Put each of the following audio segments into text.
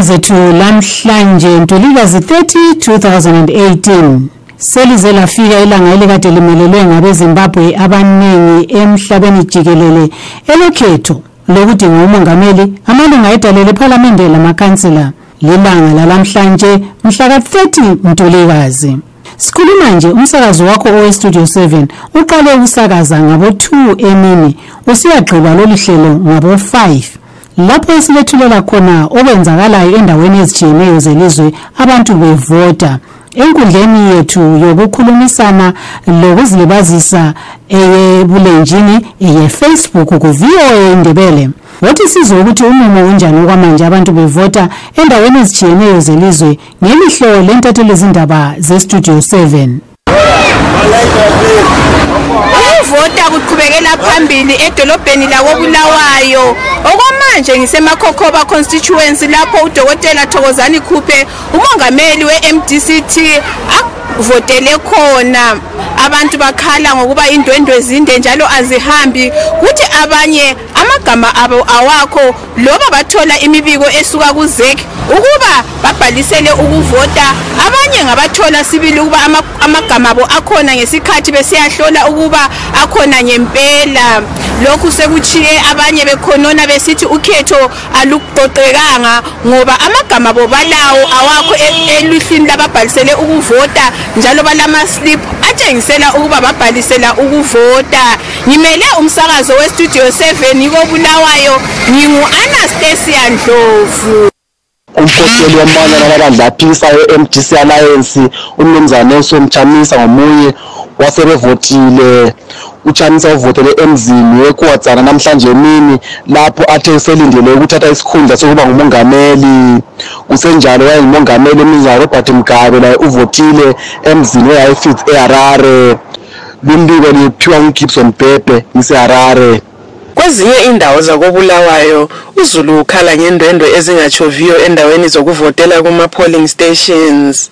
Izindaba zethu lamhlanje Ntulikazi 30 2018 selize lafika ilanga elikade limelelwe ngabeZimbabwe abaningi emhlabeni jikelele elokhetho lokudinga umongameli amalunga edale lePhalamende lamakhansela lilanga lalamhlanje mhla ka-30 Ntulikazi. Sikhuluma nje umsakazo wakho oweStudio 7 uqale ukusakaza ngabo-2 emini usiyagqiba lolu hlelo ngabo-5 lapho esilethulela khona okwenzakalayo endaweni ezitshiyeneyo zelizwe abantu bevota enkundleni yethu yokukhulumisana lokuzilibazisa eyebulenjini eyeFacebook ku-VOA Ndebele. Wathi sizwe ukuthi umumo unjani okwamanje abantu bevota endaweni ezitshiyeneyo zelizwe ngelihlo lentatheli zindaba zeStudio 7. Ukuvota kuqhubekela phambili edolobheni lakoBulawayo. Okwamanje ngiseMakhokhoba constituency lapho uDokotela Thokozani Khuphe umongameli weMDCT votele khona. Abantu bakhala ngokuba indwendwe zinde njalo azihambi kuthi abanye amagama abo awakho loba bathola imibiko esuka kuZEC ukuba babhalisele ukuvota. Abanye ngabathola sibili ukuba amagama abo akhona ngesikhathi besiyahlola ukuba akhona ngempela. Lokhu sekuchiye abanye bekhonona besithi ukhetho aluqoqekanga ngoba amagama abo balawo awakho eluhlwini lababhalisele ukuvota njalo balama slip atshengisela ukuba babhalisela ukuvota. Ngimele umsakazo weStudio 7 koBulawayo ngingu-Anastasia Ndlovu. Umkhokheli wamandla nababandla aphikisayo MDC Alliance uMnumzana Nelson Chamisa ngomunye wasebevotile. UChamisa uvotele emzini weKwatsana namhlanje emini lapho athe uselindele ukuthatha isikhundla sokuba ngumongameli. Kusenjalo wayengumongameli eMnumzana Robert Mugabe naye uvotile emzini weHighfield eHarare. Lumbiko liphiwa uGibson Bhebhe iseHarare. Kwezinye indawo zakoBulawayo uZulu ukhala ngendwendwe ezingachoviyo endaweni zokuvotela kuma-polling stations.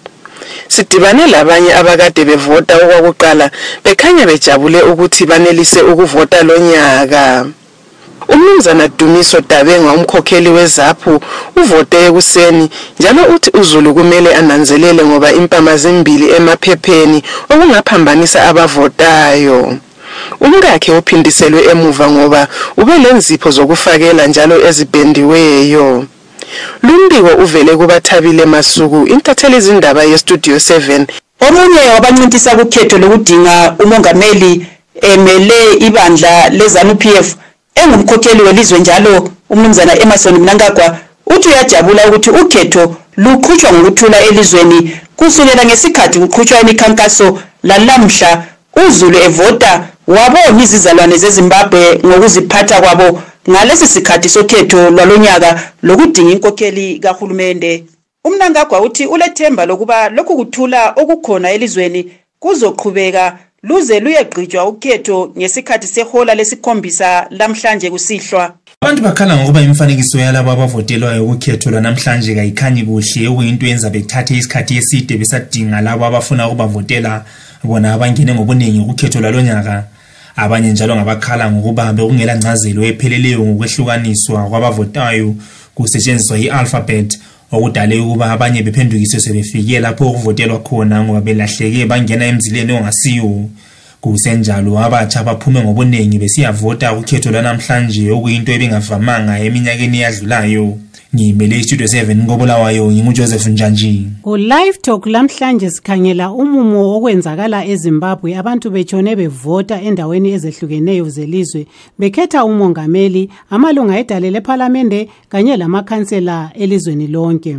Sidibane labanye abakade bevota okwakuqala bekhanya bejabule ukuthi banelise ukuvota lonyaka. Umnumzana Dumiso Dabenga umkhokheli weZAPHU uvote ekuseni njalo uthi uZulu kumele ananzelele ngoba impama zimbili emaphepheni okungaphambanisa abavotayo. Umkakhe uphindiselwe emuva ngoba ubelenzipho zokufakela njalo ezibhendiweyo. Lumbiko uvele kubaThabile Masuku intatheli zindaba yeStudio 7. Omunye wabancintisa kukhetho lokudinga umongameli emele ibandla leZANU-PF engumkhokheli welizwe njalo umnumzana Emerson Mnangagwa uthi uyajabula ukuthi ukhetho luqhutshwa ngokuthula elizweni kusukela ngesikhathi kuqhutshwa imikhankaso lalamhla uZulu evota wabona izizalwane zeZimbabwe ngokuziphatha kwabo ngalesi sikhathi sokhetho lwalonyaka lokudinga inkokheli kahulumende. Umnangagwa uthi ulethemba lokuba lokhu kuthula okukhona elizweni kuzoqhubeka luze luyegqitshwa ukhetho ngesikhathi sehola lesikhombisa lamhlanje kusihlwa. Abantu bakhala ngokuba imifanekiso yalabo abavotelwayo ukhetho lwanamhlanje kayikhanyi kuhle okuyinto yenza bethathe isikhathi eside besadinga labo abafuna ukubavotela bona abangene ngobuningi ukhetho lwalonyaka. Abanye njalo ngabakhala ngokuba bekungela ncazelo epheleleyo ngokwehlukaniswa kwabavotayo kusetshenziswa i-alphabet okudale ukuba abanye bephendukiswe sebefike lapho ukuvotelwa khona ngoba belahleke bangena emzileni ongasiyo. Kusenjalo abatsha baphume ngobuningi besiyavota ukhetho lwanamhlanje okuyinto ebingavamanga eminyakeni eyadlulayo. Ngimele iStudio 7 koBulawayo nginguJoseph Njanji. Live Talk lamhlanje sikhangela umumo okwenzakala eZimbabwe abantu betshone bevota endaweni ezehlukeneyo zelizwe bekhetha umongameli amalunga edale lePhalamende kanye lamakhansela elizweni lonke.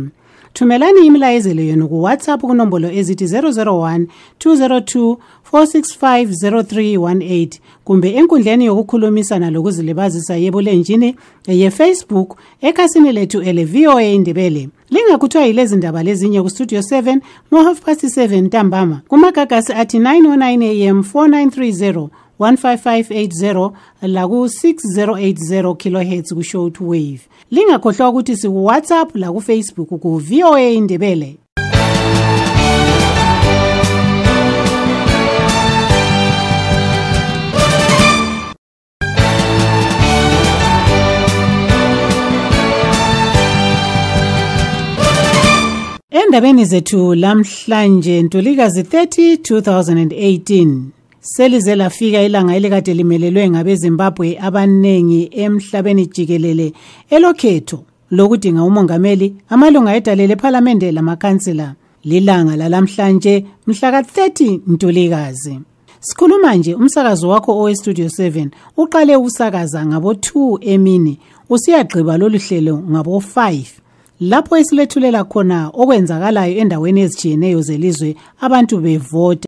Thumelani imilayezelo yenu ku WhatsApp kunombolo ezithi 001 202 4650318 kumbe enkundleni yokukhulumisana lokuzilibazisa yebulenjini yeFacebook ekhasini lethu ele-VOA Ndebele. Lingakuthiwa yilezi ndaba lezinye kuStudio 7 ngo-7:30 ntambama kumagagasi athi 909 AM 4930 15580 la ku6080 kHz ku shortwave. Lingakhohlwa ukuthi siku WhatsApp la ku Facebook ku VOA Ndebele. Endabeni zethu lamhlanje Ntulikazi 30 2018 selize lafika ilanga elikade limelelwe ngabeZimbabwe abanengi emhlabeni jikelele elokhetho lokudinga umongameli amalunga edalele eParliament lamakhansila lilanga lalamhlanje mhla ka-30 Ntulikazi. Sikhuluma nje umsakazo wakho oweStudio 7 uqale usakaza ngabo 2 emini usiyagqiba lolu hlelo ngabo 5 lapho esilethulela khona okwenzakalayo endaweni ezijiyeneyo zelizwe abantu bevota.